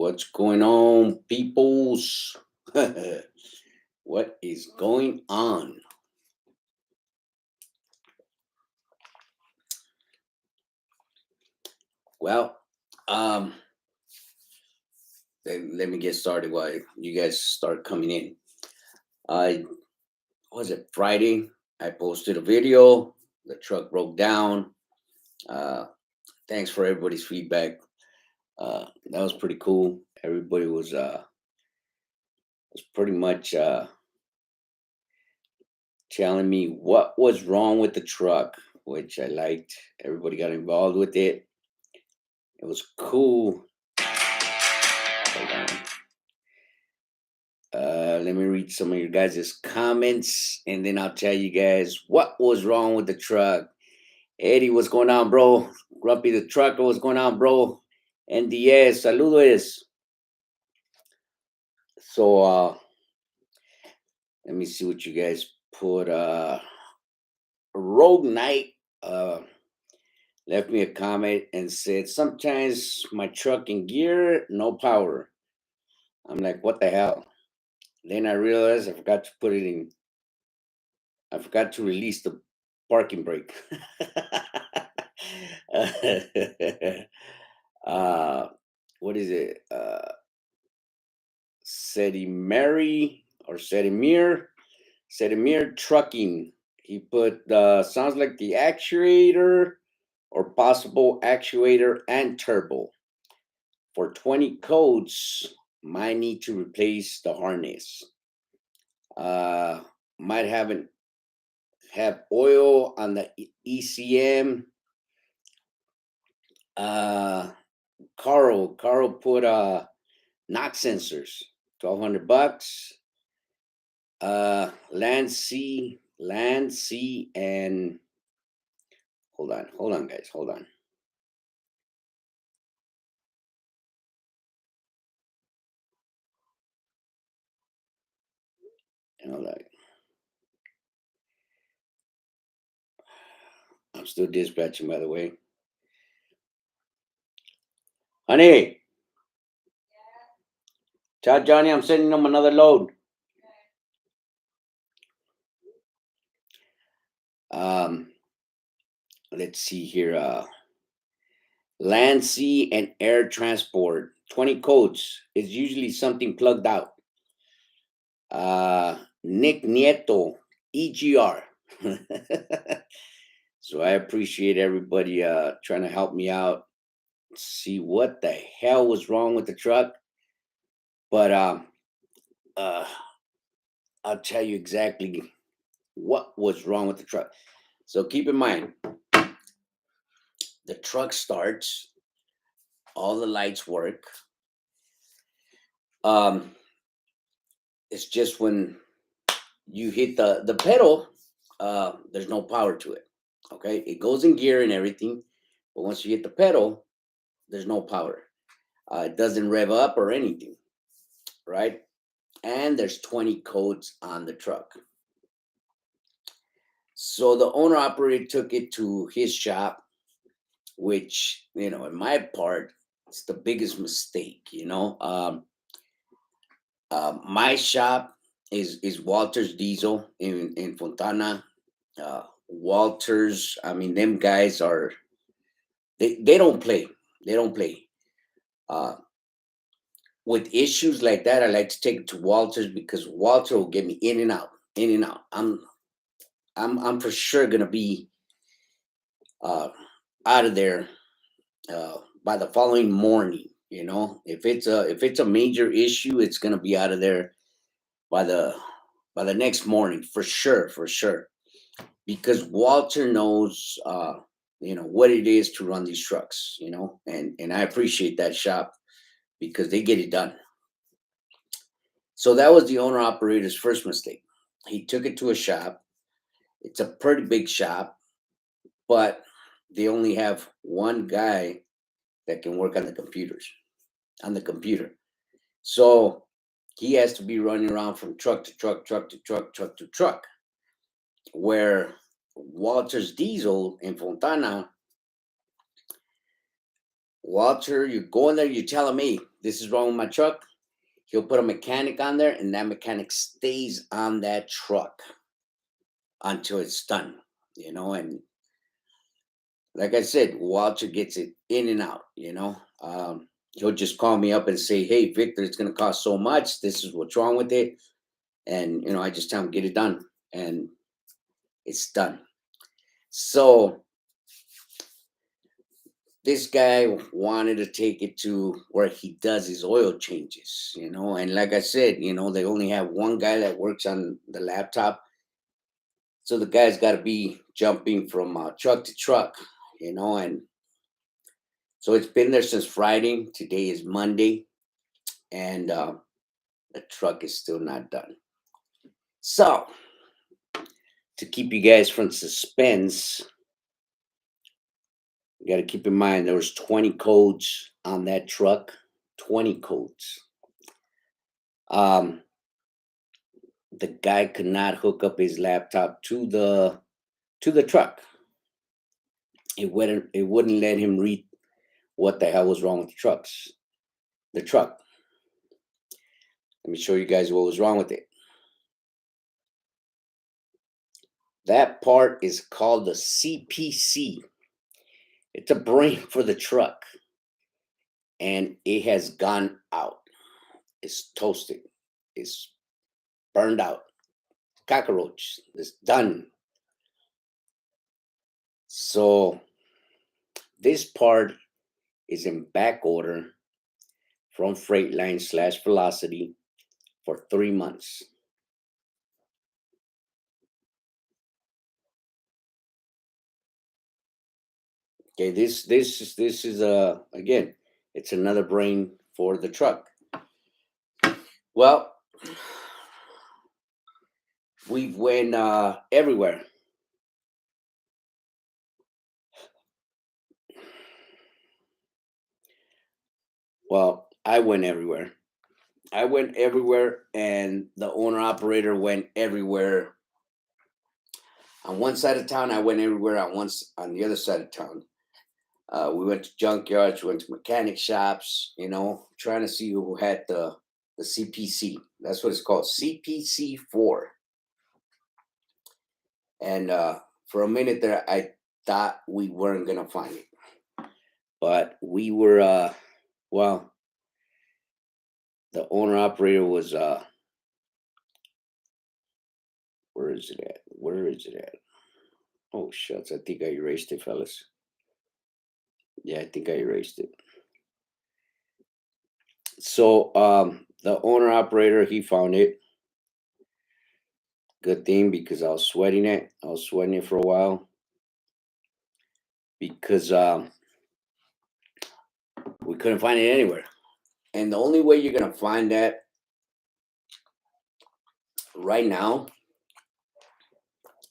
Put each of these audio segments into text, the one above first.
What's going on, peoples? What is going on? Well, um, let me get started while you guys start coming in. I was it Friday? I posted a video. The truck broke down. Uh, Thanks for everybody's feedback. That was pretty cool. Everybody was pretty much telling me what was wrong with the truck, which I liked. Everybody got involved with it. It was cool. Hold on. Let me read some of your guys' comments, and then I'll tell you guys what was wrong with the truck. Eddie, what's going on, bro? Grumpy the trucker, what's going on, bro? NDS, saludos. So, let me see what you guys put. Rogue Knight left me a comment and said, sometimes my truck in gear, no power. I'm like, what the hell? Then I realized I forgot to release the parking brake. What is it? Sedimir Trucking. He put sounds like the actuator or possible actuator and turbo. For 20 codes, might need to replace the harness. Might have oil on the ECM. Carl put knock sensors, $1,200. Land, sea, and hold on, guys, hold on. I'm still dispatching, by the way. Honey, tell Johnny I'm sending him another load. Let's see here. Land, sea, and air transport. 20 codes is usually something plugged out. Nick Nieto, EGR. So I appreciate everybody trying to help me out, see what the hell was wrong with the truck. But I'll tell you exactly what was wrong with the truck. So keep in mind, the truck starts, all the lights work. It's just when you hit the pedal, there's no power to it. Okay, it goes in gear and everything, but once you hit the pedal, there's no power. It doesn't rev up or anything, right? And there's 20 codes on the truck. So the owner operator took it to his shop, which, in my part, it's the biggest mistake, my shop is Walter's Diesel in Fontana. Walters, I mean, them guys are, they don't play. They don't play. With issues like that, I like to take it to Walters because Walter will get me in and out, in and out. I'm for sure gonna be out of there by the following morning. If it's a major issue, it's gonna be out of there by the next morning for sure, because Walter knows what it is to run these trucks, and I appreciate that shop because they get it done. So that was the owner operator's first mistake. He took it to a shop. It's a pretty big shop, but they only have one guy that can work on the computer. So he has to be running around from truck to truck to truck. Where Walter's Diesel in Fontana, Walter, you go in there, you tell him, hey, this is wrong with my truck. He'll put a mechanic on there, and that mechanic stays on that truck until it's done, and like I said, Walter gets it in and out. He'll just call me up and say, "Hey, Victor, it's going to cost so much. This is what's wrong with it." And, I just tell him, get it done. And it's done. So this guy wanted to take it to where he does his oil changes, and like I said, they only have one guy that works on the laptop. So the guy's got to be jumping from truck to truck, and so it's been there since Friday. Today is Monday, and the truck is still not done. So to keep you guys from suspense, you got to keep in mind there was 20 codes on that truck. 20 codes. The guy could not hook up his laptop to the truck. It wouldn't let him read what the hell was wrong with the truck. Let me show you guys what was wrong with it. That part is called the CPC. It's a brain for the truck, and it has gone out. It's toasted. It's burned out. Cockroach. It's done. So this part is in back order from Freightline / Velocity for 3 months. Okay, this is again, it's another brain for the truck. Well, we've went everywhere. Well, I went everywhere. And the owner operator went everywhere. On one side of town, I went everywhere. On the other side of town, we went to junkyards, we went to mechanic shops. Trying to see who had the CPC. That's what it's called, CPC 4. And for a minute there, I thought we weren't gonna find it, but we were. Well, the owner operator was. Where is it at? Where is it at? Oh shucks! I think I erased it, fellas. Yeah, I think I erased it. So the owner operator, he found it. Good thing, because I was sweating it. I was sweating it for a while because we couldn't find it anywhere. And the only way you're gonna find that right now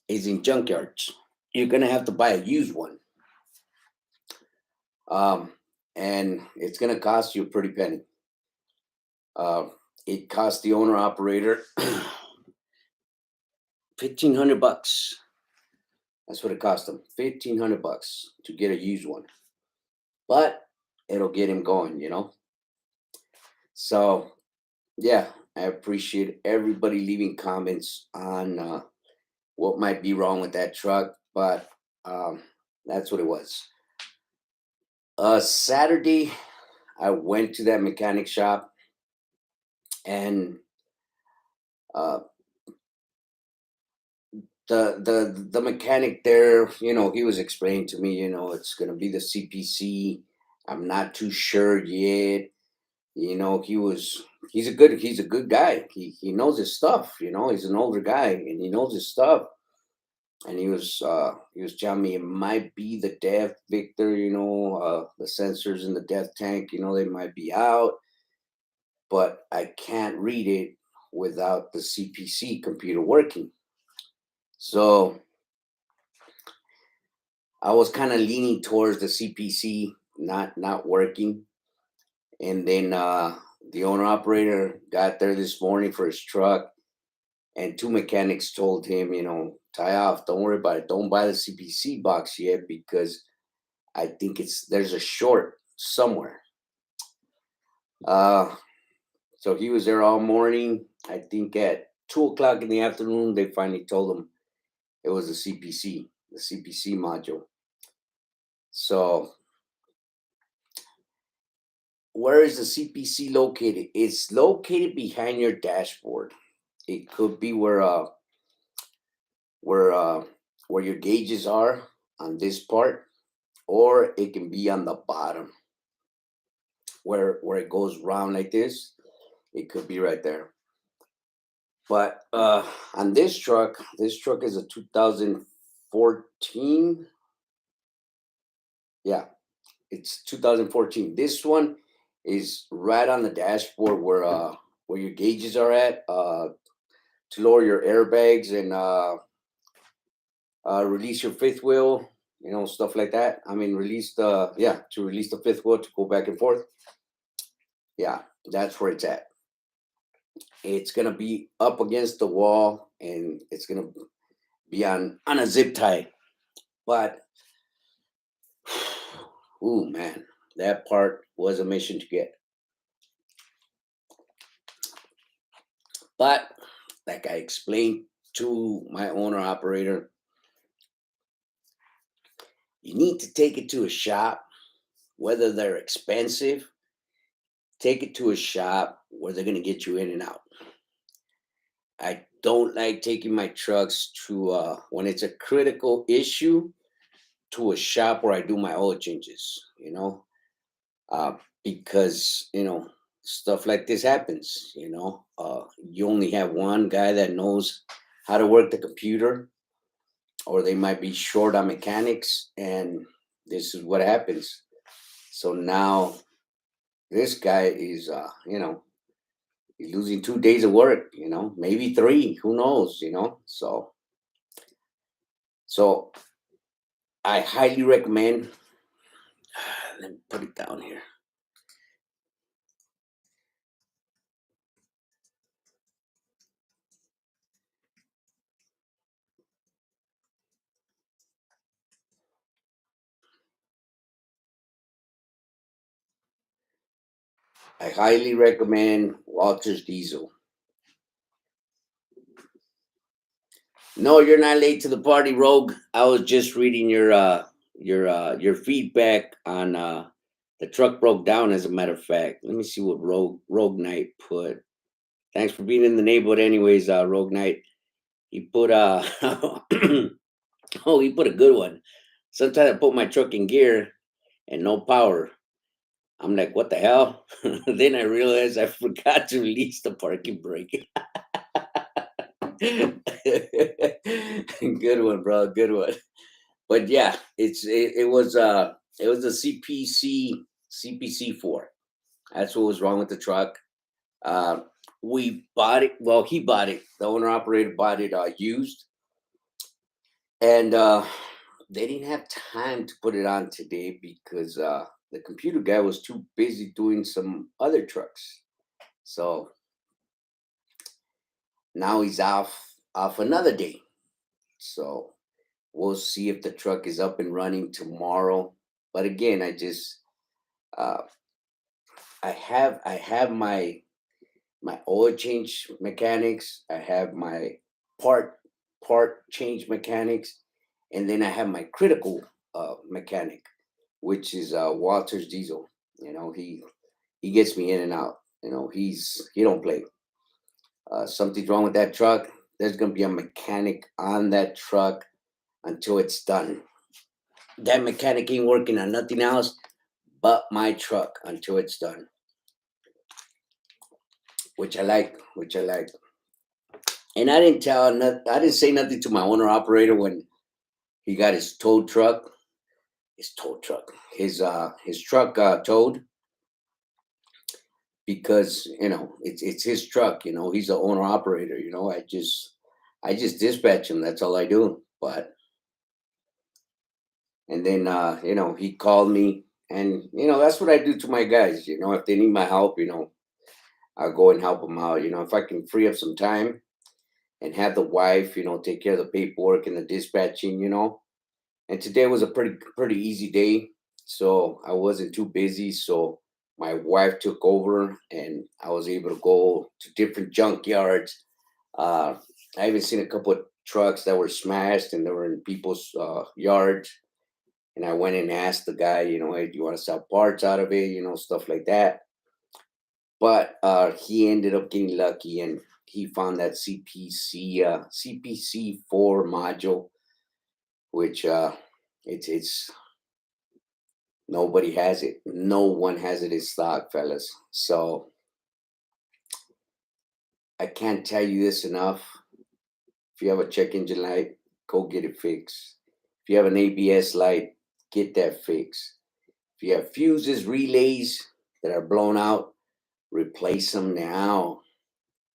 is in junkyards. You're gonna have to buy a used one, and it's gonna cost you a pretty penny. It cost the owner operator $1,500. That's what it cost him, $1,500 to get a used one. But it'll get him going, So yeah, I appreciate everybody leaving comments on what might be wrong with that truck, but that's what it was. Saturday, I went to that mechanic shop, and the mechanic there, he was explaining to me, it's gonna be the CPC. I'm not too sure yet. He's a good guy. He knows his stuff. He's an older guy and he knows his stuff. And he was telling me it might be the depth, Victor. The sensors in the depth tank. They might be out, but I can't read it without the CPC computer working. So I was kind of leaning towards the CPC not working. And then the owner operator got there this morning for his truck, and 2 mechanics told him, tie off, don't worry about it. Don't buy the CPC box yet, because I think there's a short somewhere. Uh, so he was there all morning. I think at 2 o'clock in the afternoon, they finally told him it was the CPC module. So where is the CPC located? It's located behind your dashboard. It could be where uh, where your gauges are on this part, or it can be on the bottom where it goes round like this. It could be right there. But on this truck is a 2014. Yeah, it's 2014. This one is right on the dashboard where your gauges are at, to lower your airbags and release your fifth wheel, stuff like that. I mean, to release the fifth wheel to go back and forth. Yeah, that's where it's at. It's gonna be up against the wall, and it's gonna be on a zip tie. But ooh man, that part was a mission to get. But like I explained to my owner operator, you need to take it to a shop, whether they're expensive. Take it to a shop where they're gonna get you in and out. I don't like taking my trucks to when it's a critical issue, to a shop where I do my oil changes. Uh, because stuff like this happens. You only have one guy that knows how to work the computer, or they might be short on mechanics, and this is what happens. So now this guy is he's losing 2 days of work, maybe three, who knows, so I highly recommend. Let me put it down here. I highly recommend Walter's Diesel. No, you're not late to the party, Rogue. I was just reading your feedback on the truck broke down. As a matter of fact, let me see what Rogue Knight put. Thanks for being in the neighborhood, anyways. Rogue Knight. He put oh, he put a good one. Sometimes I put my truck in gear and no power. I'm like, what the hell? Then I realized I forgot to release the parking brake. Good one, bro. Good one. But yeah, it was a CPC 4. That's what was wrong with the truck. Uh, we bought it. Well, he bought it. The owner operator bought it used, and they didn't have time to put it on today because the computer guy was too busy doing some other trucks. So now he's off another day. So we'll see if the truck is up and running tomorrow. But again, uh, I have my oil change mechanics. I have my part part change mechanics, and then I have my critical mechanic, which is Walter's Diesel. He gets me in and out. He don't play. Something's wrong with that truck. There's gonna be a mechanic on that truck until it's done. That mechanic ain't working on nothing else but my truck until it's done, which I like. Which I like. And I didn't say nothing to my owner operator when he got his tow truck, his truck towed, because it's his truck. He's the owner operator. I just dispatch him. That's all I do. But and then he called me, and that's what I do to my guys. If they need my help, I'll go and help them out. If I can free up some time and have the wife, take care of the paperwork and the dispatching. And today was a pretty easy day, so I wasn't too busy. So my wife took over, and I was able to go to different junkyards. Uh, I even seen a couple of trucks that were smashed and they were in people's yards. And I went and asked the guy, hey, do you want to sell parts out of it? Stuff like that. But he ended up getting lucky, and he found that CPC 4 module, which it's nobody has it. No one has it in stock, fellas. So I can't tell you this enough. If you have a check engine light, go get it fixed. If you have an ABS light, get that fixed. If you have fuses, relays that are blown out, replace them now,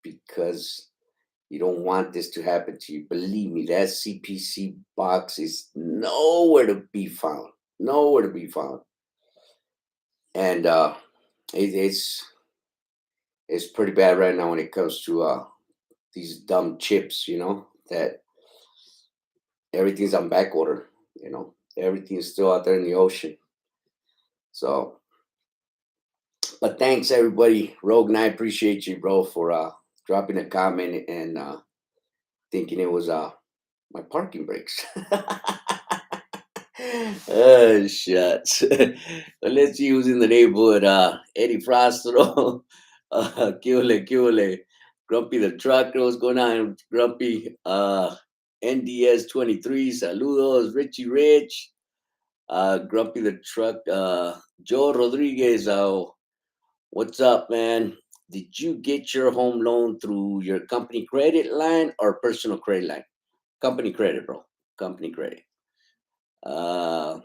because you don't want this to happen to you. Believe me, that CPC box is nowhere to be found. Nowhere to be found. And it's pretty bad right now when it comes to these dumb chips, that everything's on back order, everything's still out there in the ocean. So, but thanks everybody. Rogue, and I appreciate you, bro, for dropping a comment and thinking it was my parking brakes. Oh, shucks. Well, let's see who's in the neighborhood. Eddie Frostero. Kule. Grumpy the trucker. What's going on, Grumpy? NDS 23. Saludos. Richie Rich. Grumpy the truck. Joe Rodriguez. What's up, man? Did you get your home loan through your company credit line or personal credit line? Company credit, bro. Company credit. uh,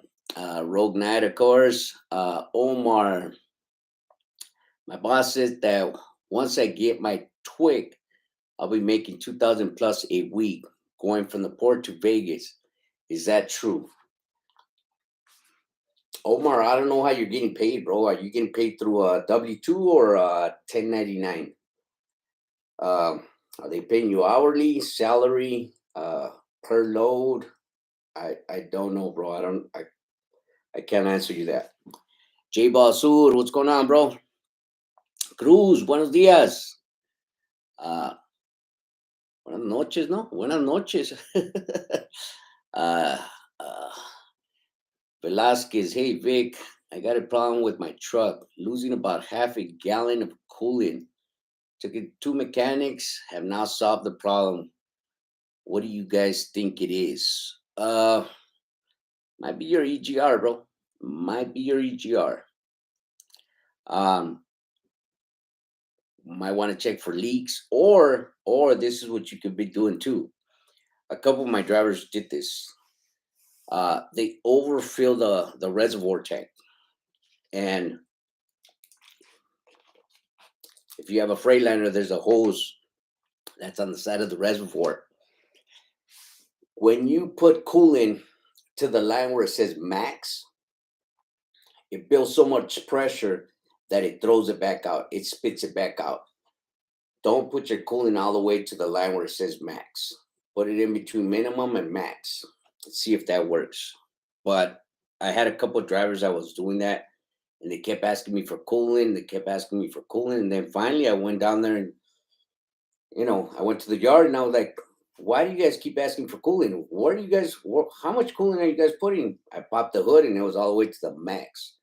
Rogue Knight, of course. Omar, my boss says that once I get my twig, I'll be making 2,000 plus a week going from the port to Vegas. Is that true? Omar, I don't know how you're getting paid, bro. Are you getting paid through a W-2 or a 1099? Are they paying you hourly, salary, per load? I don't know, bro. I can't answer you that. J Basur, what's going on, bro? Cruz, buenos días. Uh, Buenas noches, ¿no? Buenas noches. uh, uh, Velasquez, hey, Vic, I got a problem with my truck, losing about half a gallon of coolant. Took it to mechanics, have now solved the problem. What do you guys think it is? Might be your EGR, bro. Might be your EGR. Um, might want to check for leaks, or this is what you could be doing too. A couple of my drivers did this. They overfill the reservoir tank, and if you have a Freightliner, there's a hose that's on the side of the reservoir. When you put coolant to the line where it says max, it builds so much pressure that it throws it back out. It spits it back out. Don't put your coolant all the way to the line where it says max. Put it in between minimum and max. Let's see if that works. But I had a couple of drivers that was doing that, and they kept asking me for coolant. They kept asking me for coolant, and then finally I went down there and I went to the yard and I was like, "Why do you guys keep asking for coolant? What are you guys? How much coolant are you guys putting?" I popped the hood and it was all the way to the max.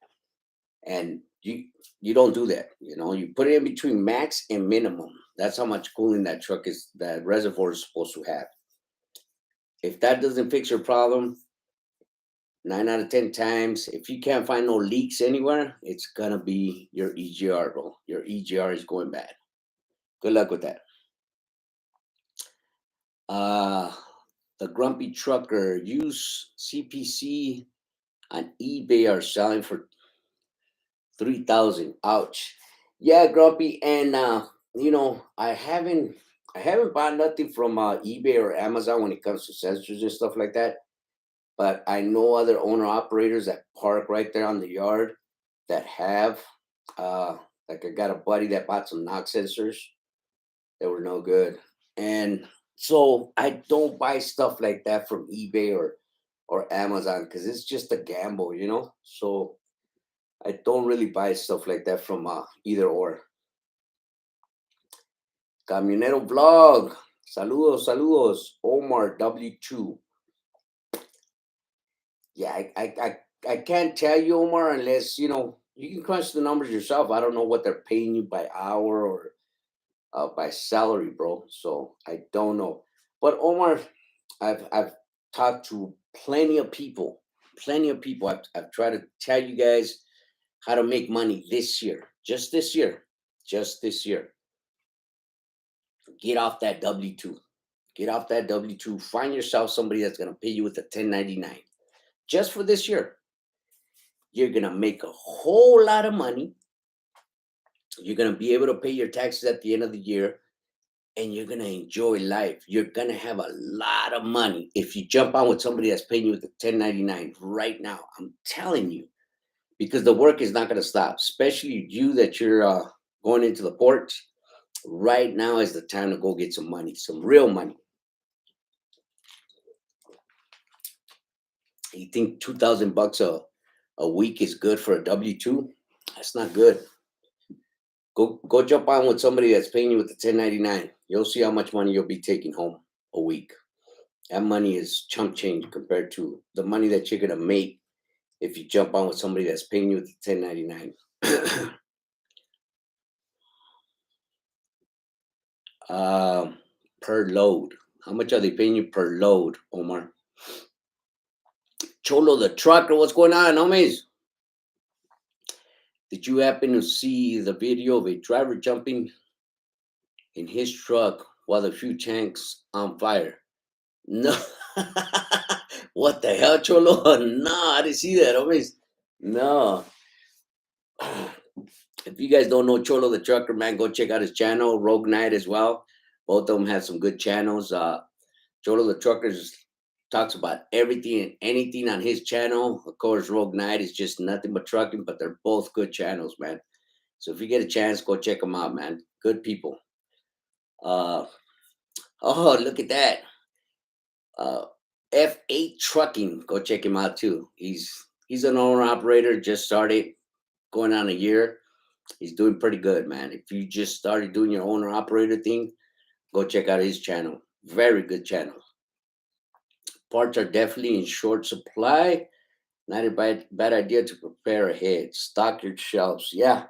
And you don't do that. You put it in between max and minimum. That's how much coolant that reservoir is supposed to have. If that doesn't fix your problem, 9 out of 10 times, if you can't find no leaks anywhere, it's gonna be your EGR, bro. Your EGR is going bad. Good luck with that. Uh the grumpy trucker, use CPC on eBay are selling for 3,000. Ouch. Yeah, grumpy, and I haven't bought nothing from eBay or Amazon when it comes to sensors and stuff like that. But I know other owner operators that park right there on the yard that have. Like I got a buddy that bought some knock sensors that were no good, and so I don't buy stuff like that from eBay or Amazon because it's just a gamble. So I don't really buy stuff like that from either or. Camionero Vlog. Saludos, saludos. Omar W2. Yeah, I can't tell you, Omar, unless, you can crunch the numbers yourself. I don't know what they're paying you by hour or by salary, bro. So I don't know. But Omar, I've talked to plenty of people. Plenty of people. I've tried to tell you guys how to make money this year. Just this year. Just this year. Get off that W2. Get off that W2. Find yourself somebody that's gonna pay you with a 1099. Just for this year. You're gonna make a whole lot of money. You're gonna be able to pay your taxes at the end of the year, and you're gonna enjoy life. You're gonna have a lot of money if you jump on with somebody that's paying you with the 1099 right now. I'm telling you, because the work is not gonna stop, especially you that you're going into the ports. Right now is the time to go get some money, some real money. You think $2,000 a week is good for a W2? That's not good. Go jump on with somebody that's paying you with the 1099. You'll see how much money you'll be taking home a week. That money is chump change compared to the money that you're gonna make if you jump on with somebody that's paying you with the 1099. Per load. How much are they paying you per load, Omar? Cholo the trucker, what's going on, homies? Did you happen to see the video of a driver jumping in his truck while the fuel tank's on fire? No. What the hell, Cholo? No, I didn't see that, homies. No. If you guys don't know Cholo the Trucker, man, go check out his channel, Rogue Knight as well. Both of them have some good channels. Cholo the Trucker talks about everything and anything on his channel. Of course, Rogue Knight is just nothing but trucking, but they're both good channels, man. So if you get a chance, go check them out, man. Good people. Oh, look at that. F8 Trucking. Go check him out too. He's an owner operator, just started going on a year. He's doing pretty good, man. If you just started doing your owner operator thing, go check out his channel. Very good channel. Parts are definitely in short supply. Not a bad idea to prepare ahead. Stock your shelves. Yeah,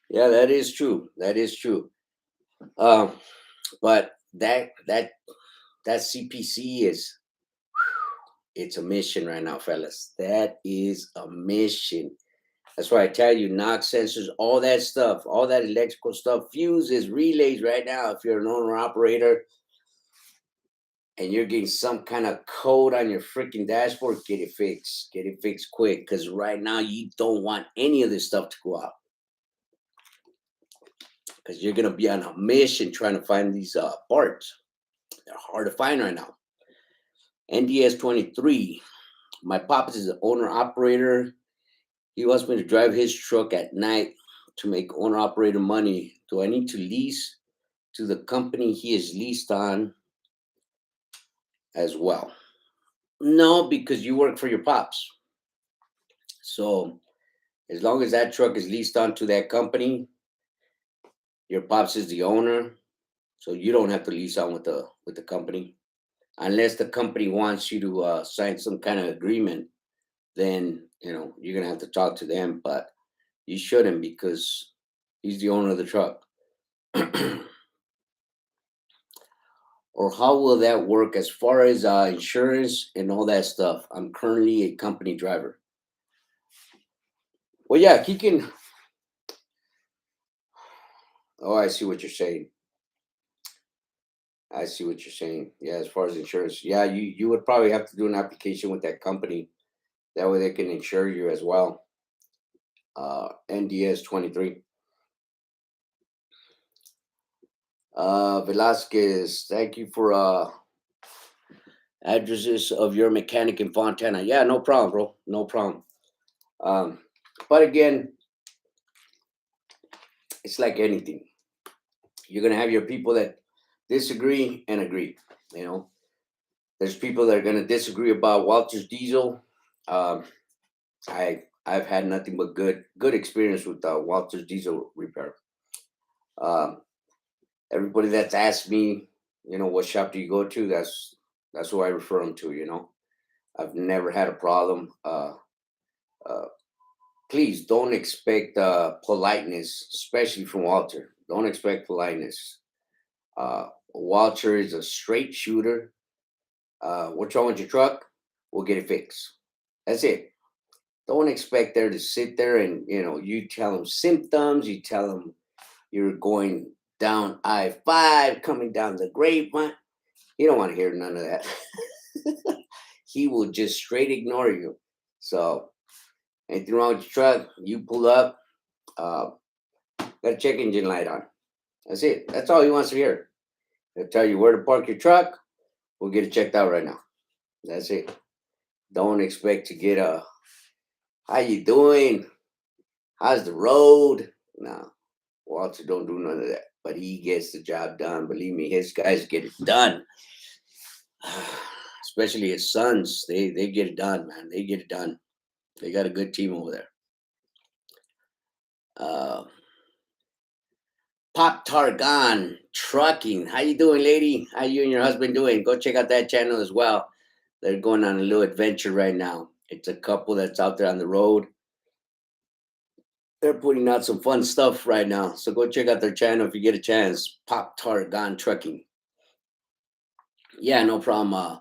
that is true. That is true. Um, but that CPC is, it's a mission right now, fellas. That is a mission. That's why I tell you, knock sensors, all that stuff, all that electrical stuff, fuses, relays right now. If you're an owner operator and you're getting some kind of code on your freaking dashboard, get it fixed. Get it fixed quick, because right now you don't want any of this stuff to go out. Because you're going to be on a mission trying to find these parts. They're hard to find right now. NDS 23. My pops is an owner operator. He wants me to drive his truck at night to make owner operator money. Do I need to lease to the company he is leased on as well? No, because you work for your pops. So as long as that truck is leased on to that company, your pops is the owner. So you don't have to lease on with the company. Unless the company wants you to sign some kind of agreement, then you're gonna have to talk to them. But you shouldn't, because he's the owner of the truck. Or how will that work as far as insurance and all that stuff? I'm currently a company driver. Well, yeah, he can. Oh, I see what you're saying. I see what you're saying. Yeah, as far as insurance, yeah, you would probably have to do an application with that company. That way they can insure you as well. NDS 23. Velasquez, thank you for addresses of your mechanic in Fontana. Yeah, no problem, bro. No problem. But again, it's like anything. You're gonna have your people that disagree and agree. There's people that are gonna disagree about Walter's diesel. I I've had nothing but good experience with Walter's Diesel Repair. Um, Everybody that's asked me, what shop do you go to? That's who I refer them to. I've never had a problem. Uh, Please don't expect politeness, especially from Walter. Don't expect politeness. Walter is a straight shooter. What's wrong with your truck? We'll get it fixed. That's it. Don't expect there to sit there and you tell them symptoms. You tell them you're going down I-5, coming down the grapevine. You don't want to hear none of that. He will just straight ignore you. So anything wrong with your truck? You pull up. Uh, got a check engine light on. That's it. That's all he wants to hear. He'll tell you where to park your truck. We'll get it checked out right now. That's it. Don't expect to get a how you doing? How's the road? No, Walter don't do none of that. But he gets the job done. Believe me, his guys get it done. Especially his sons, they get it done, man. They get it done. They got a good team over there. Uh, Pop Targan Trucking. How you doing, lady? How you and your husband doing? Go check out that channel as well. They're going on a little adventure right now. It's a couple that's out there on the road. They're putting out some fun stuff right now. So go check out their channel if you get a chance. Pop Targan Trucking. Yeah, no problem.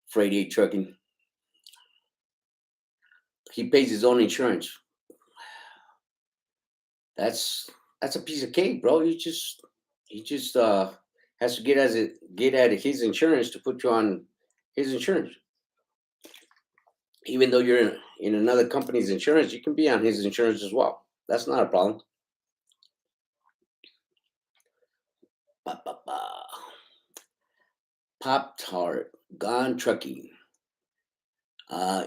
Freight 8 Trucking. He pays his own insurance. That's that's a piece of cake, bro. He just has to get at his insurance to put you on his insurance. Even though you're in another company's insurance, you can be on his insurance as well. That's not a problem. Ba, ba, ba. Pop Tart, gone trucking.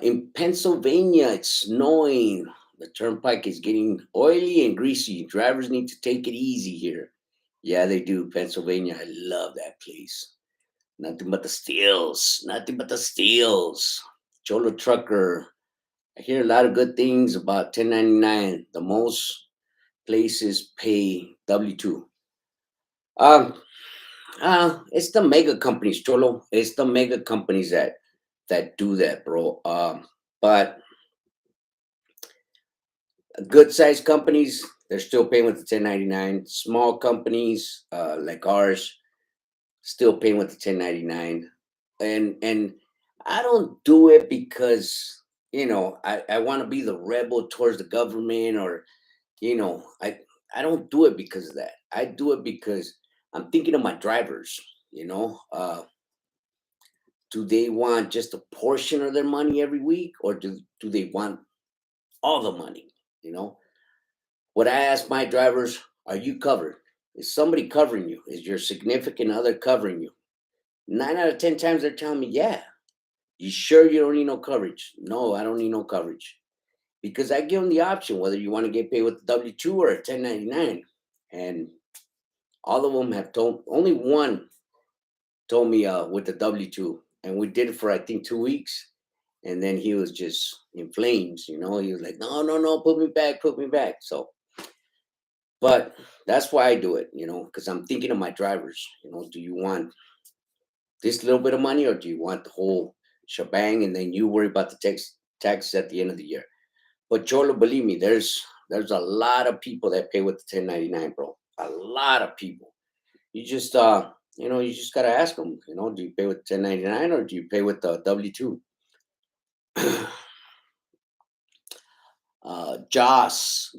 In Pennsylvania, it's snowing. The turnpike is getting oily and greasy. Drivers need to take it easy here. Yeah, they do. Pennsylvania, I love that place. Nothing but the steals. Nothing but the steals. Cholo Trucker. I hear a lot of good things about 1099. The most places pay W-2. Um, it's the mega companies, Cholo. It's the mega companies that do that, bro. But good sized companies, they're still paying with the 1099. Small companies, like ours, still paying with the 1099. And I don't do it because I want to be the rebel towards the government, or I don't do it because of that. I do it because I'm thinking of my drivers. Do they want just a portion of their money every week, or do they want all the money? You know, what I ask my drivers: Are you covered? Is somebody covering you? Is your significant other covering you? 9 out of 10 times they're telling me, yeah. You sure you don't need no coverage? No, I don't need no coverage, because I give them the option whether you want to get paid with a W-2 or a 1099. And all of them have told, only one told me with the W-2, and we did it for I think 2 weeks, and then he was just in flames. He was like, no, no, no, put me back, put me back. So, but that's why I do it, because I'm thinking of my drivers. Do you want this little bit of money, or do you want the whole shebang, and then you worry about the taxes at the end of the year? But Cholo, believe me, there's a lot of people that pay with the 1099, bro. A lot of people. You just gotta ask them. Do you pay with 1099 or do you pay with the W-2? Joss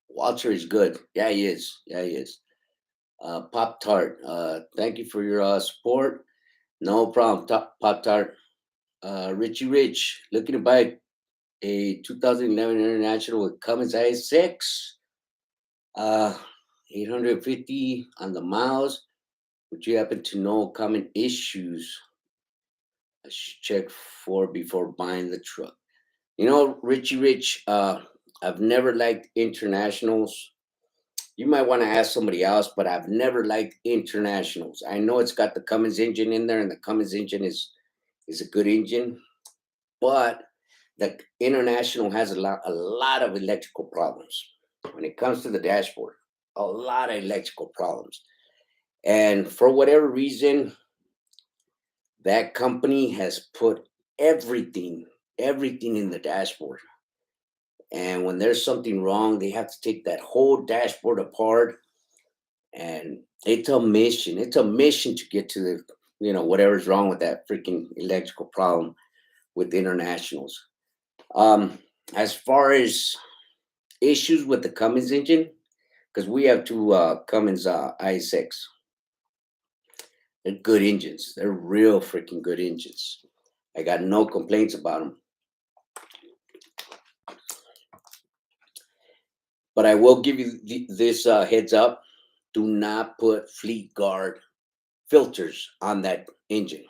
Walter is good. Yeah, he is. Yeah, he is. Pop Tart. Thank you for your support. No problem. Pop Tart. Richie Rich, looking to buy a 2011 International with Cummins i6. Uh, 850 on the miles. Would you happen to know common issues I should check for before buying the truck? Richie Rich, I've never liked internationals. You might want to ask somebody else, but I've never liked internationals. I know it's got the Cummins engine in there, and the Cummins engine is a good engine, but The International has a lot of electrical problems when it comes to the dashboard. A lot of electrical problems, and for whatever reason, that company has put everything, everything in the dashboard. And when there's something wrong, they have to take that whole dashboard apart. And it's a mission. It's a mission to get to the, whatever's wrong with that freaking electrical problem with internationals. Um, as far as issues with the Cummins engine, because we have two Cummins i6. They're good engines. They're real freaking good engines. I got no complaints about them. But I will give you this heads up. Do not put fleet guard filters on that engine.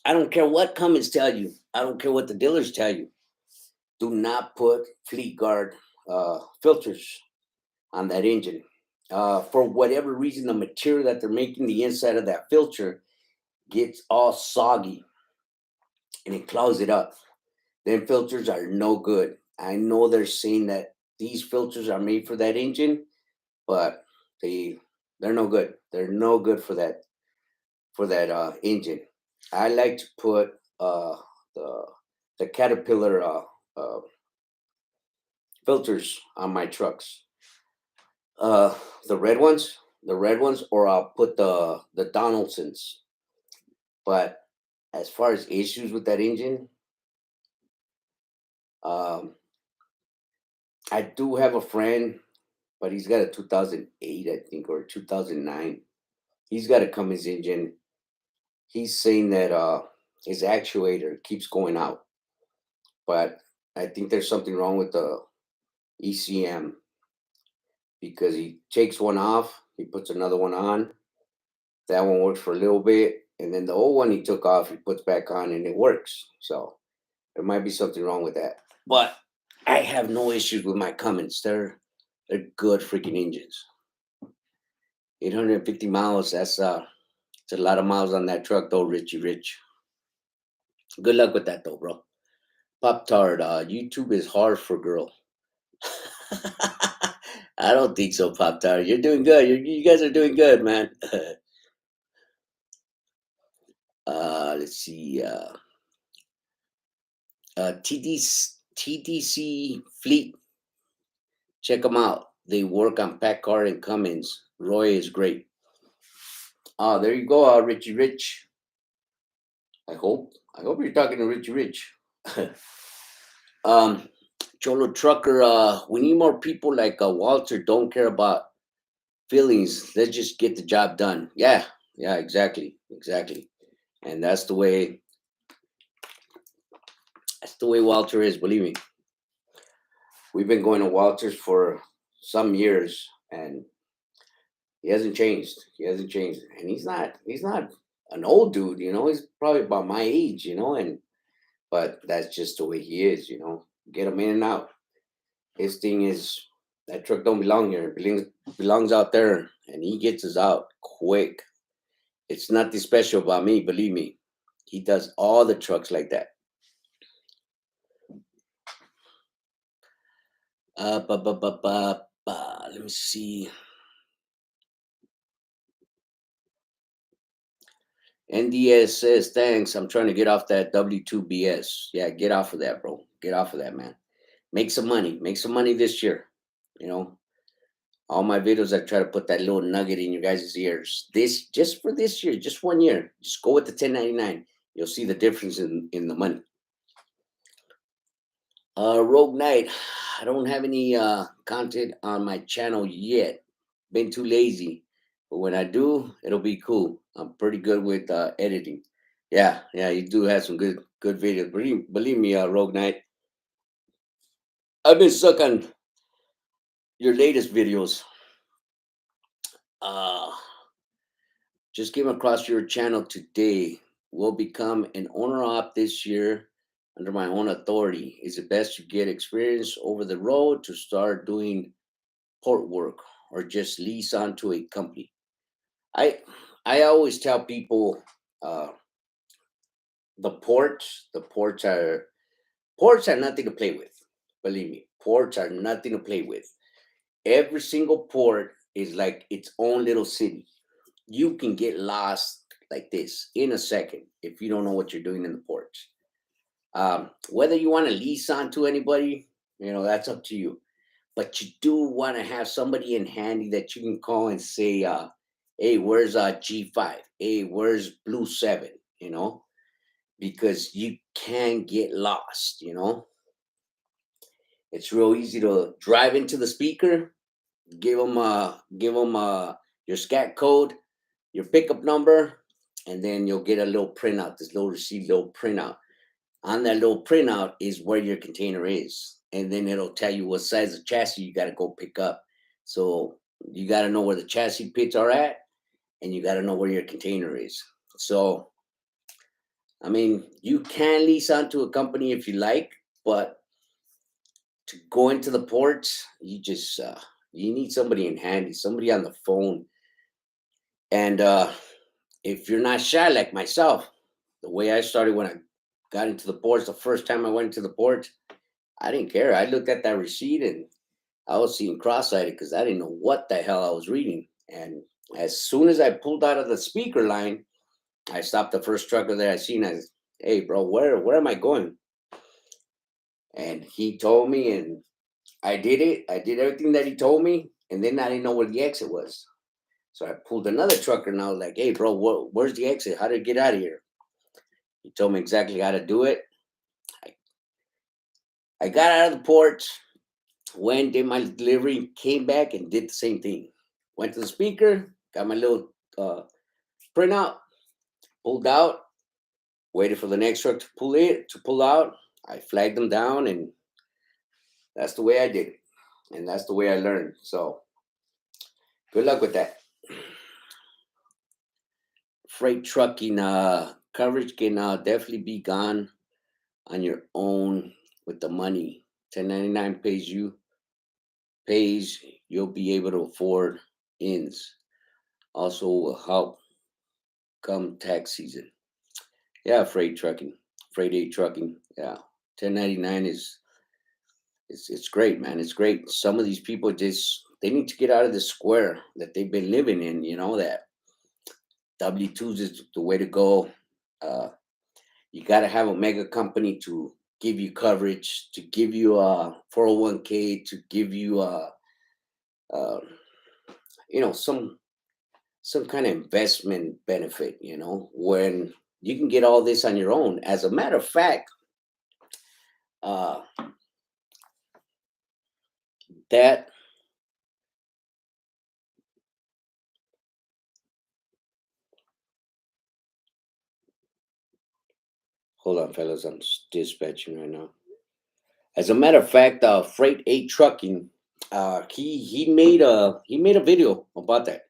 I don't care what Cummins tell you. I don't care what the dealers tell you. Do not put fleet guard filters on that engine. For whatever reason, the material that they're making the inside of that filter gets all soggy and it clogs it up. Then filters are no good. I know they're saying that these filters are made for that engine, but they're no good. They're no good for that engine. I like to put the the Caterpillar filters on my trucks. Uh, the red ones, or I'll put the Donaldsons. But as far as issues with that engine, um, I do have a friend, but he's got a 2008, I think, or 2009. He's got a Cummins engine. He's saying that his actuator keeps going out, but I think there's something wrong with the ECM because he takes one off, he puts another one on. That one works for a little bit, and then the old one he took off, he puts back on, and it works. So there might be something wrong with that. But I have no issues with my Cummins. They're good freaking engines. 850 miles. It's a lot of miles on that truck, though, Richie Rich. Good luck with that, though, bro. Pop Tart, YouTube is hard for girl. I don't think so, Pop Tart. You're doing good. You guys are doing good, man. Let's see. TDC Fleet. Check them out. They work on Packard and Cummins. Roy is great. There you go, Richie Rich. I hope. I hope you're talking to Richie Rich. um, Cholo Trucker. We need more people like Walter. Don't care about feelings. Let's just get the job done. Yeah, yeah, exactly. And that's the way Walter is. Believe me. We've been going to Walters for some years, and he hasn't changed. He hasn't changed, and he's not an old dude. He's probably about my age. And but that's just the way he is. Get him in and out. His thing is that truck don't belong here. It belongs out there, and he gets us out quick. It's nothing special about me, believe me. He does all the trucks like that. Ba, ba, ba, ba, ba. Let me see. NDS says, thanks. I'm trying to get off that W2 BS. Yeah, get off of that, bro. Get off of that, man. Make some money. Make some money this year. You know, all my videos, I try to put that little nugget in you guys' ears. This, just for this year, just 1 year. Just go with the 1099. You'll see the difference in the money. Rogue Knight. I don't have any content on my channel yet. Been too lazy. But when I do, it'll be cool. I'm pretty good with editing. Yeah, you do have some good videos. Believe me, Rogue Knight. I've been stuck on your latest videos. Uh just came across your channel today. Will become an owner op this year under my own authority. Is it best to get experience over the road to start doing port work or just lease onto a company? I always tell people uh, the ports Ports are nothing to play with. Believe me, ports are nothing to play with. Every single port is like its own little city. You can get lost like this in a second if you don't know what you're doing in the ports. Whether you want to lease on to anybody, that's up to you. But you do want to have somebody in handy that you can call and say, hey, where's G5? Hey, where's Blue 7? Because you can get lost. It's real easy to drive into the speaker, give them your scat code, your pickup number, and then you'll get a little printout, this little receipt, little printout. On that little printout is where your container is. And then it'll tell you what size of chassis you got to go pick up. So you got to know where the chassis pits are at, and you got to know where your container is. So, I mean, you can lease onto a company if you like, but to go into the ports, you need somebody in handy, somebody on the phone. And if you're not shy like myself, the way I started when I got into the ports, the first time I went to the ports, I didn't care. I looked at that receipt and I was seeing cross-eyed because I didn't know what the hell I was reading. And as soon as I pulled out of the speaker line, I stopped the first trucker that I seen. I said, hey, bro, where am I going? And he told me, and I did it. I did everything that he told me, and then I didn't know where the exit was. So I pulled another trucker, and I was like, hey, bro, where's the exit? How to get out of here? He told me exactly how to do it. I got out of the port, went, did my delivery, came back and did the same thing. Went to the speaker, got my little printout, pulled out, waited for the next truck to pull out. I flagged them down, and that's the way I did it. And that's the way I learned. So good luck with that. Freight trucking coverage can definitely be gone on your own with the money. 1099 pays, you'll be able to afford ins. Also will help come tax season. Yeah, freight aid trucking. Yeah, 1099 is it's great, man. It's great. Some of these people they need to get out of the square that they've been living in. That W2s is the way to go. Uh, you got to have a mega company to give you coverage, to give you a 401k, to give you uh, some kind of investment benefit. When you can get all this on your own. As a matter of fact, uh, that hold on, fellas, I'm dispatching right now. As a matter of fact, Freight 8 Trucking, he made a video about that,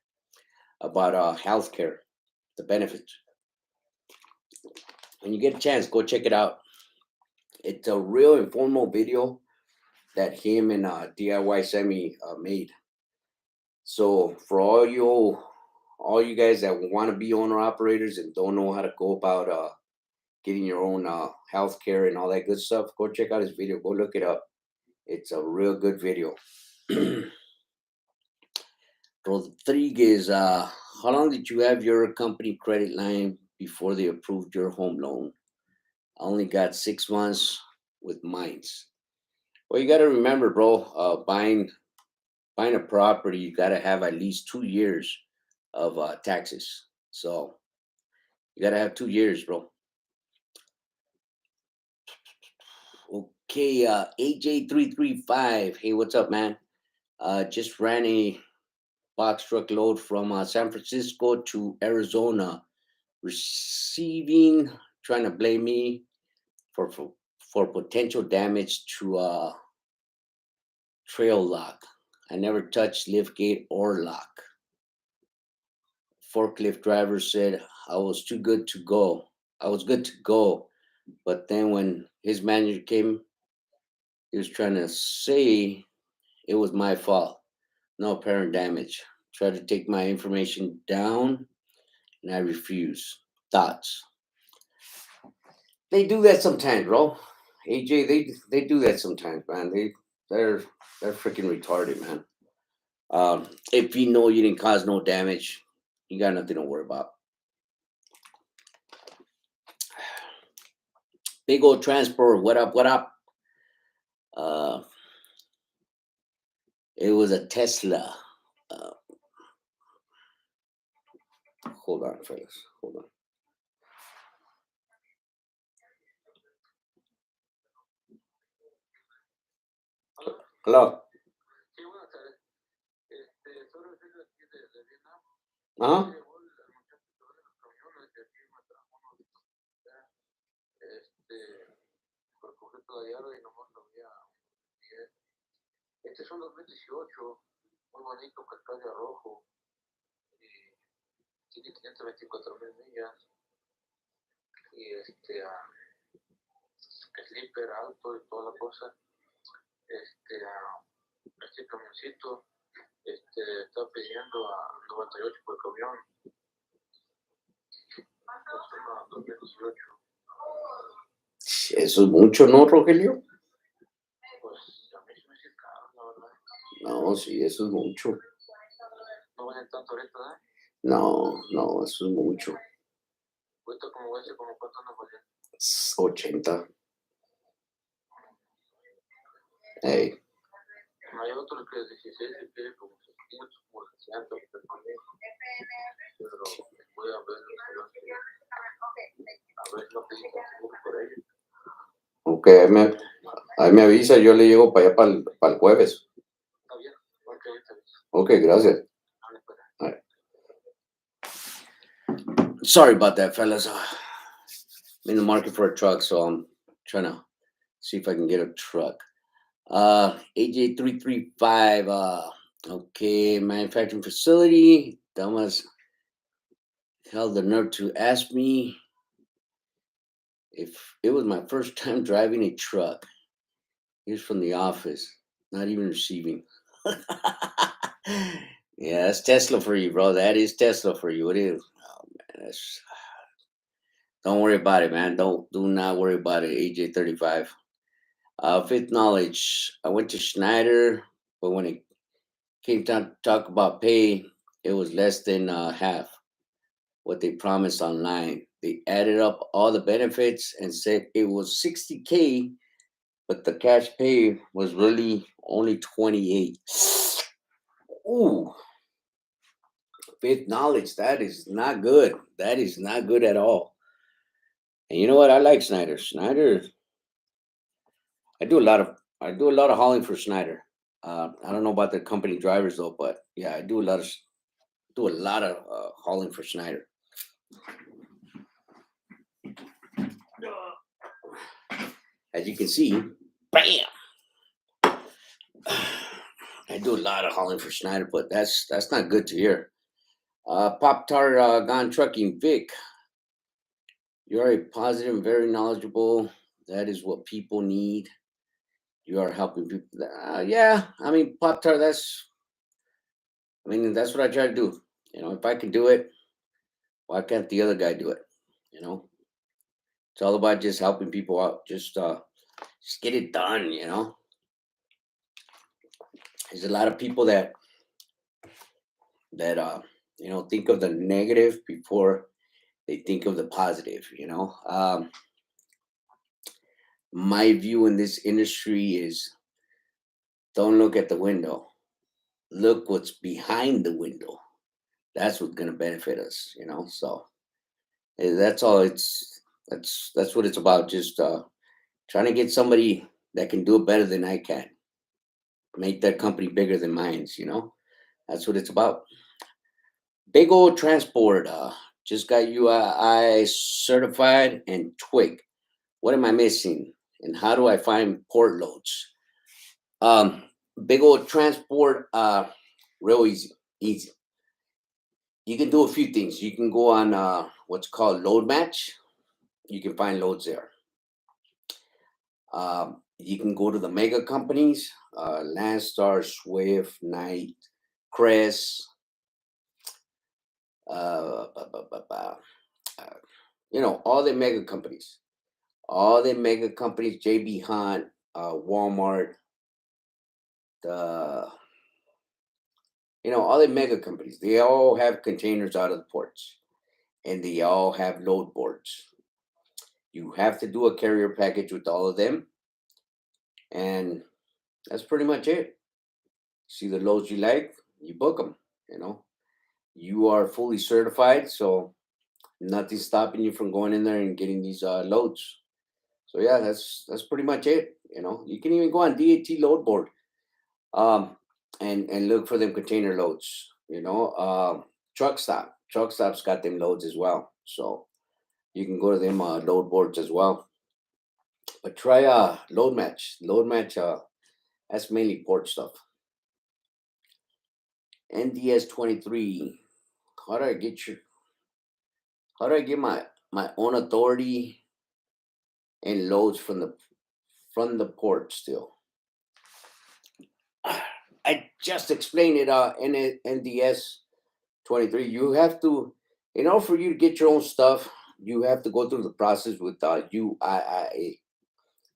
about healthcare, the benefits. When you get a chance, go check it out. It's a real informal video that him and DIY Semi made. So for all you guys that want to be owner operators and don't know how to go about getting your own healthcare and all that good stuff, go check out his video. Go look it up. It's a real good video. Rodriguez, how long did you have your company credit line before they approved your home loan? I only got 6 months with mines. Well, you got to remember, bro, buying a property, you got to have at least 2 years of taxes. So you got to have 2 years, bro. Okay, AJ335. Hey, what's up, man? Just ran a box truck load from San Francisco to Arizona, trying to blame me for potential damage to trail lock. I never touched lift gate or lock. Forklift driver said I was too good to go. I was good to go, but then when his manager came, he was trying to say it was my fault. No apparent damage. Tried to take my information down, and I refuse. Thoughts? They do that sometimes, bro. AJ, they do that sometimes, man. They're they're freaking retarded, man. If you know you didn't cause no damage, you got nothing to worry about. Big old transport. What up? What up? Uh, it was a Tesla. Uh, hold on, fellas. Hold on. Hello. Uh-huh. Eso es mucho, ¿no, Rogelio? No, sí, eso es mucho. No, no, eso es mucho. 80. Hey. Ok, ahí me avisa, yo le llego para allá para el jueves. Ok, gracias. All right. Sorry about that, fellas. I'm in the market for a truck, so I'm trying to see if I can get a truck. AJ335. Okay, manufacturing facility. Thomas held the nerve to ask me if it was my first time driving a truck. Here's from the office. Not even receiving. Yeah, that's Tesla for you, bro. That is Tesla for you. It is. Oh man, don't worry about it, man. Do not worry about it. AJ35. Fifth knowledge. I went to Schneider, but when it came time to talk about pay, it was less than half what they promised online. They added up all the benefits and said it was 60K, but the cash pay was really only 28. Ooh, fifth knowledge. That is not good. That is not good at all. And you know what? I like Schneider. Schneider. I do a lot of hauling for Schneider. I don't know about the company drivers though, but yeah, I do a lot of hauling for Schneider. As you can see, bam. I do a lot of hauling for Schneider, but that's not good to hear. Pop Tart Gone Trucking Vic. You're a positive and very knowledgeable. That is what people need. You are helping people. Yeah, I mean, Pop Tart. That's what I try to do. If I can do it, why can't the other guy do it? You know, it's all about just helping people out. Just get it done. There's a lot of people that think of the negative before they think of the positive. My view in this industry is don't look at the window, look what's behind the window. That's what's going to benefit us. So that's all. That's what it's about. Just trying to get somebody that can do it better than I can, make that company bigger than mine's. That's what it's about. Big old transport. Just got UI certified and twig. What am I missing? And how do I find port loads? Um, Big old transport. Real easy. Easy. You can do a few things. You can go on what's called Load Match. You can find loads there. You can go to the mega companies, Landstar, Swift, Knight, Crest, uh, ba- ba- ba- ba, all the mega companies. All the mega companies, JB Hunt, Walmart, the all the mega companies, they all have containers out of the ports, and they all have load boards. You have to do a carrier package with all of them, and that's pretty much it. See the loads you like, you book them. You know, you are fully certified, so nothing's stopping you from going in there and getting these loads. So yeah, that's pretty much it. You can even go on DAT load board, um, and look for them container loads. Truck stops got them loads as well. So you can go to them load boards as well. But try load match. Load match. That's mainly port stuff. NDS 23. How do I get your? How do I get my own authority and loads from the port still? I just explained it. NDS 23. You have to, in order for you to get your own stuff, you have to go through the process with UIIA.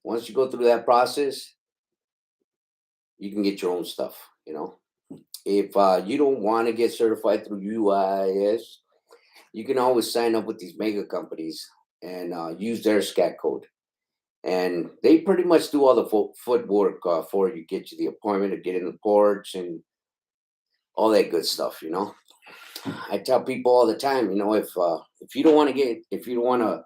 Once you go through that process, you can get your own stuff. If you don't want to get certified through UIS, you can always sign up with these mega companies and use their SCAT code. And they pretty much do all the footwork for you, get you the appointment to get in the ports and all that good stuff. I tell people all the time, if you don't want to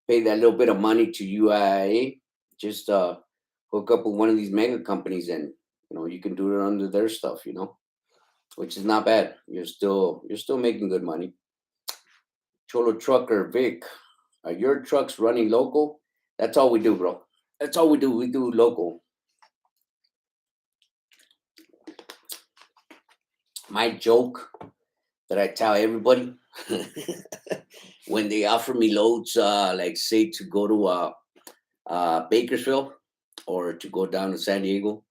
pay that little bit of money to UIA, just hook up with one of these mega companies, and you can do it under their stuff. Which is not bad. You're still making good money. Cholo Trucker Vic, are your trucks running local? That's all we do, bro. That's all we do. We do local. My joke that I tell everybody when they offer me loads, like say to go to Bakersfield or to go down to San Diego,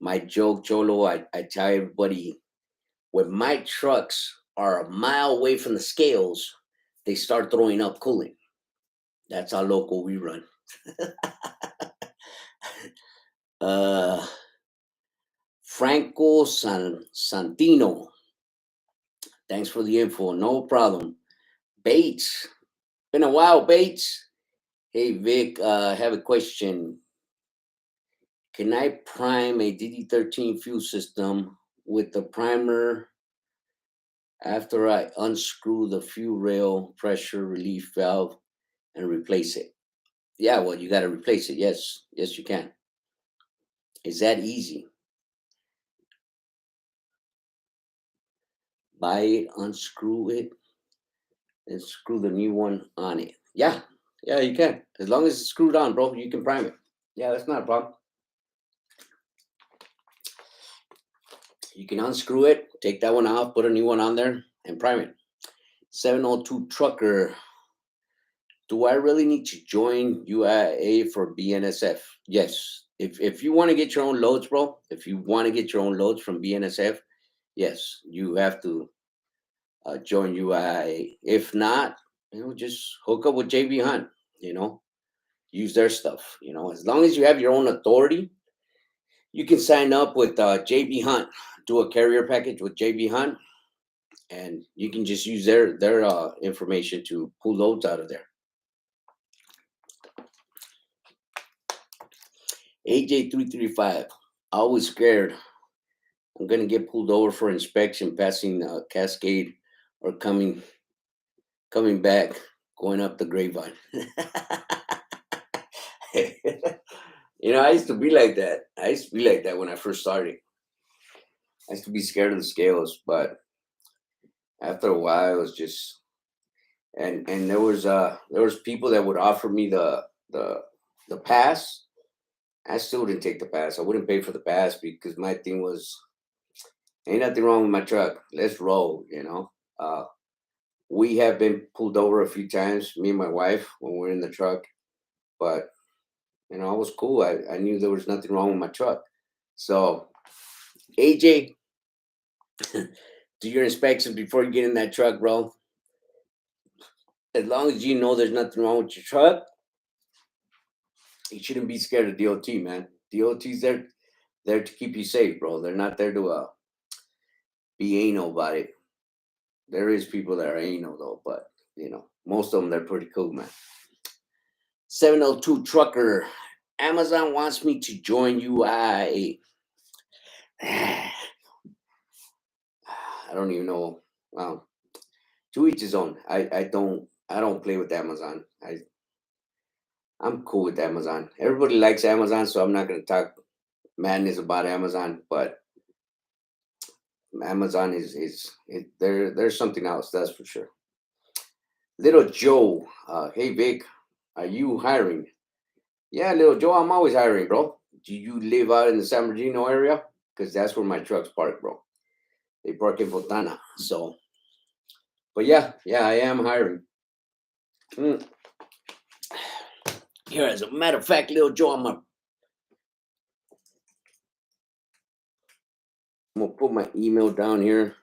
my joke, Cholo, I tell everybody, when my trucks are a mile away from the scales, they start throwing up coolant. That's how local we run. uh, Franco Santino, thanks for the info. No problem. Bates, been a while, Bates. Hey, Vic, I have a question. Can I prime a DD13 fuel system with the primer after I unscrew the fuel rail pressure relief valve and replace it? Yeah, well, you got to replace it. Yes, you can. Is that easy? Buy it, unscrew it, and screw the new one on it. Yeah, you can. As long as it's screwed on, bro, you can prime it. Yeah, that's not a problem. You can unscrew it, take that one off, put a new one on there, and prime it. 702 Trucker. Do I really need to join UIA for BNSF? Yes. If you want to get your own loads, bro, if you want to get your own loads from BNSF, yes, you have to join UIA. If not, just hook up with JB Hunt, use their stuff. As long as you have your own authority, you can sign up with JB Hunt, do a carrier package with JB Hunt, and you can just use their information to pull loads out of there. AJ335, always scared. I'm gonna get pulled over for inspection, passing Cascade, or coming back, going up the grapevine. I used to be like that. I used to be like that when I first started. I used to be scared of the scales, but after a while, it was just, and there was people that would offer me the pass. I still didn't take the pass. I wouldn't pay for the pass because my thing was, ain't nothing wrong with my truck. Let's roll. We have been pulled over a few times, me and my wife, when we're in the truck, but I was cool. I knew there was nothing wrong with my truck. So, AJ, do your inspection before you get in that truck, bro. As long as you know there's nothing wrong with your truck, You shouldn't be scared of DOT, man. DOT's there to keep you safe, bro. They're not there to be anal about it. There is people that are anal though, but most of them they're pretty cool, man. 702 trucker. Amazon wants me to join UI. I don't even know. To each his own. I don't play with Amazon. I'm cool with Amazon. Everybody likes Amazon, so I'm not gonna talk madness about Amazon, but Amazon there's something else, that's for sure. Little Joe, hey Vic, are you hiring? Yeah, Little Joe, I'm always hiring, bro. Do you live out in the San Bernardino area? Because that's where my trucks park, bro. They park in Fontana. So, but yeah, I am hiring. Mm. Here, as a matter of fact, Little Joe, I'm gonna put my email down here.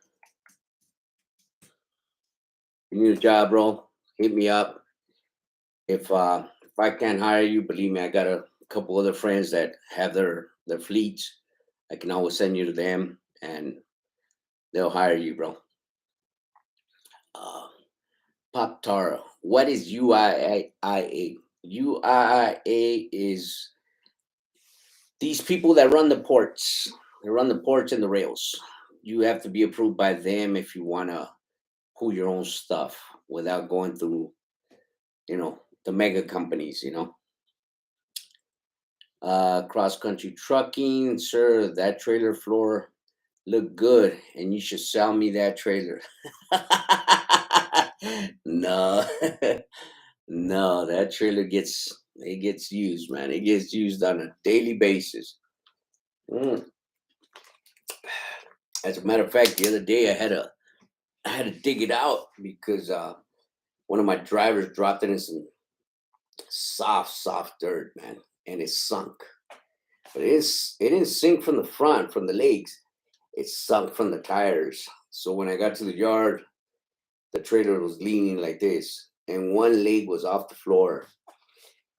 You need a job, bro? Hit me up. If I can't hire you, believe me, I got a couple other friends that have their fleets. I can always send you to them, and they'll hire you, bro. Pop Tara, what is UIA? UIA is these people that run the ports. They run the ports and the rails. You have to be approved by them if you want to pull your own stuff without going through, the mega companies, cross country trucking, sir. That trailer floor look good, and you should sell me that trailer. No, no, that trailer gets used, man. It gets used on a daily basis. Mm. As a matter of fact, the other day I had to dig it out because one of my drivers dropped it in some soft dirt, man, and it sunk. But it didn't sink from the front, from the legs. It sunk from the tires. So when I got to the yard, the trailer was leaning like this, and one leg was off the floor.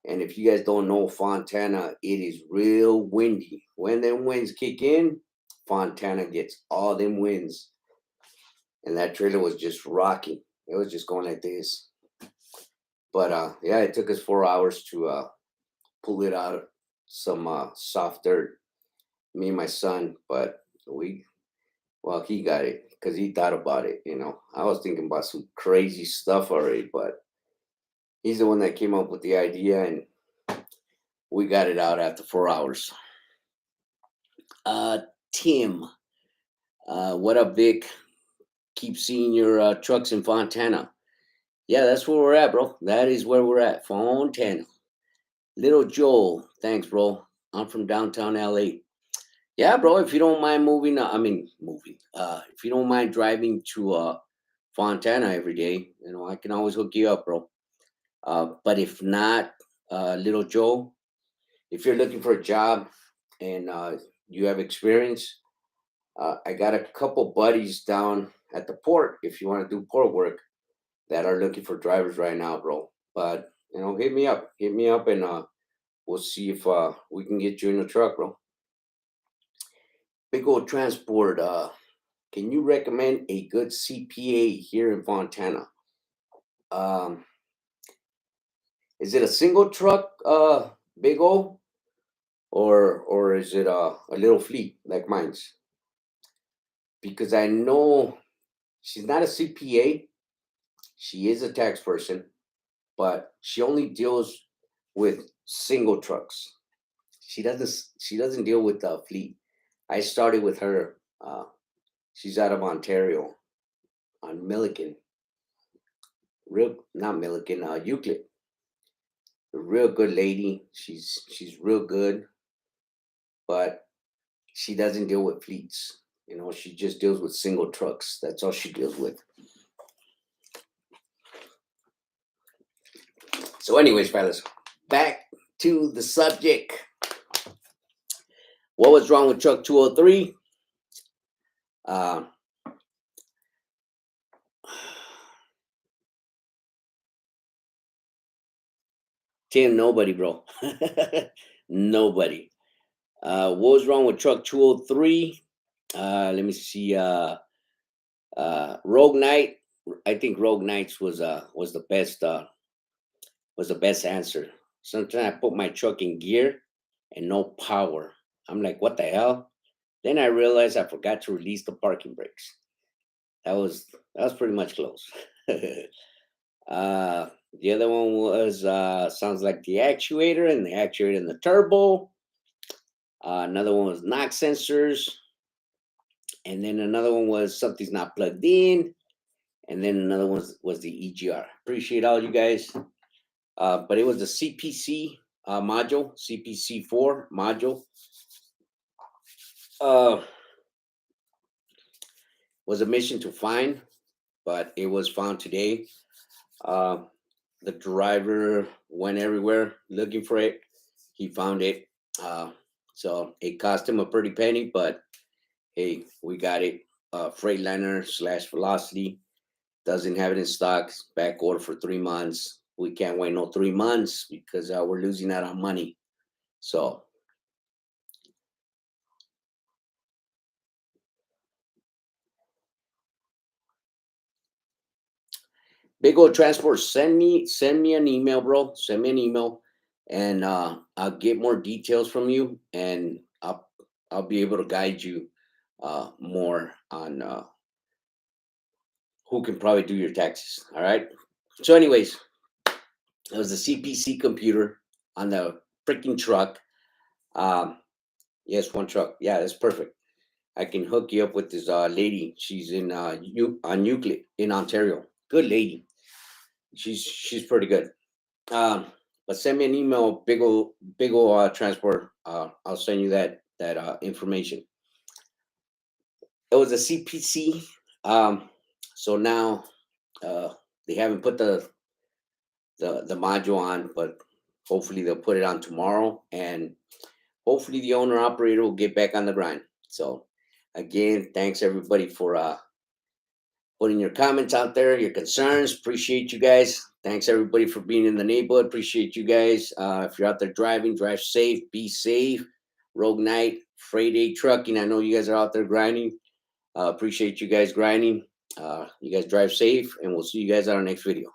And if you guys don't know Fontana, it is real windy. When them winds kick in, Fontana gets all them winds. And that trailer was just rocking. It was just going like this. But yeah, it took us 4 hours to pull it out of some soft dirt. Me and my son, but he got it because he thought about it. I was thinking about some crazy stuff already, but he's the one that came up with the idea, and we got it out after 4 hours. Tim, what up, Vic? Keep seeing your trucks in Fontana. Yeah, that's where we're at, bro. That is where we're at, Fontana. Little Joel, thanks, bro. I'm from downtown LA. Yeah, bro. If you don't mind moving. If you don't mind driving to Fontana every day, I can always hook you up, bro. But if not, Little Joe, if you're looking for a job and you have experience, I got a couple buddies down at the port. If you want to do port work, that are looking for drivers right now, bro. But hit me up, and we'll see if we can get you in the truck, bro. Big old transport. Can you recommend a good CPA here in Fontana? Um, is it a single truck, big old, or is it a little fleet like mine's? Because I know she's not a CPA. She is a tax person, but she only deals with single trucks. She doesn't deal with the fleet. I started with her. She's out of Ontario on Milliken. Real not Milliken, Euclid. A real good lady. She's real good, but she doesn't deal with fleets. She just deals with single trucks. That's all she deals with. So, anyways, fellas, back to the subject. What was wrong with truck 203? Tim, nobody, bro. Nobody. What was wrong with truck 203? Let me see. Rogue Knight. I think Rogue Knights was the best answer. Sometimes I put my truck in gear and no power. I'm like, what the hell? Then I realized I forgot to release the parking brakes. That was pretty much close. The other one was sounds like the actuator and the turbo. Another one was knock sensors, and then another one was something's not plugged in, and then another one was the EGR. Appreciate all you guys. But it was the CPC module, CPC4 module. Uh, was a mission to find, but it was found today. Uh, the driver went everywhere looking for it. He found it. So it cost him a pretty penny, but hey, we got it. Freightliner / Velocity doesn't have it in stock. Back order for 3 months. We can't wait no 3 months because we're losing out on money. So Big Old Transport, send me an email, bro. Send me an email, and I'll get more details from you, and I'll be able to guide you more on who can probably do your taxes. All right. So, anyways, it was a CPC computer on the freaking truck. Um, yes, one truck. Yeah, that's perfect. I can hook you up with this lady. She's in on Euclid in Ontario. Good lady. She's pretty good. Um, but send me an email, big ol' transport. I'll send you that information. It was a CPC. So now they haven't put the module on, but hopefully they'll put it on tomorrow, and hopefully the owner operator will get back on the grind. So again, thanks everybody for putting your comments out there, your concerns. Appreciate you guys. Thanks everybody for being in the neighborhood. Appreciate you guys. If you're out there driving, drive safe, be safe. Rogue Knight, Freight A Trucking. I know you guys are out there grinding. Appreciate you guys grinding. You guys drive safe, and we'll see you guys on our next video.